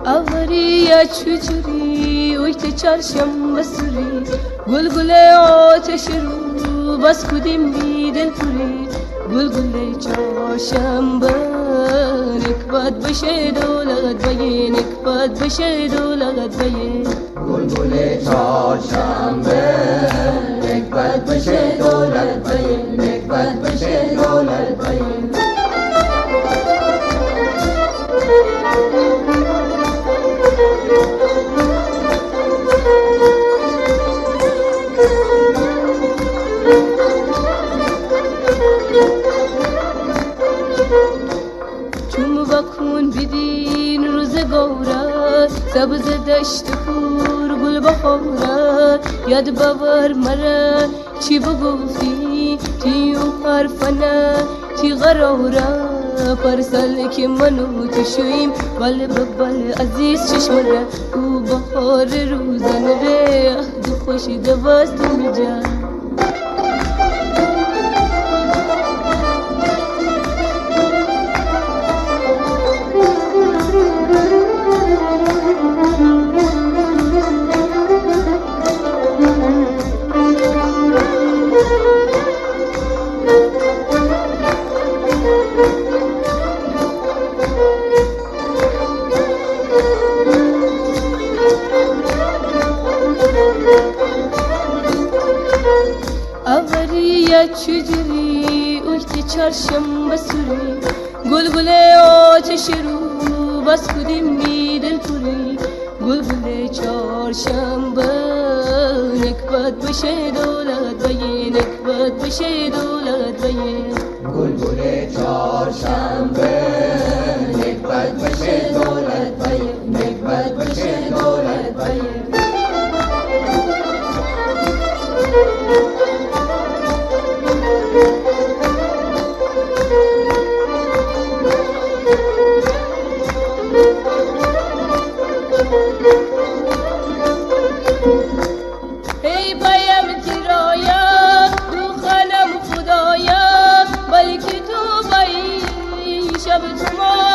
اوریه چجوری وقت چهارشنبه سوری گلگل آتش رو بس کدیم بی دل پوری گلگل چهارشنبه نکبت بشه دولت بیه نکبت بشه دولت بیه گلگل چهارشنبه نکبت بشه دولت بیه نکبت بشه دولت بیه چون بکن بدین روزگاره سبز دشت کور گل بخوره یاد باور مره چی بگفتی چی اون حرفنه چی قراره پرسال که منو تو شویم بله بله عزیز چشمره او بخار روزانه ره دو خوشی دواست میجا اوریه چجوری وقت چهارشنبه سوری گلگل آتش رو بس کدیم بی دل پوری گلگل چهارشنبه نکبت بشه دولت بیه نکبت بشه دولت بیه گلگل چهارشنبه نکبت بشه دولت بیه نکبت بشه دولت بیه ای پایم تیرایا دو خانم خدایا بلکه تو بایی شب تو ما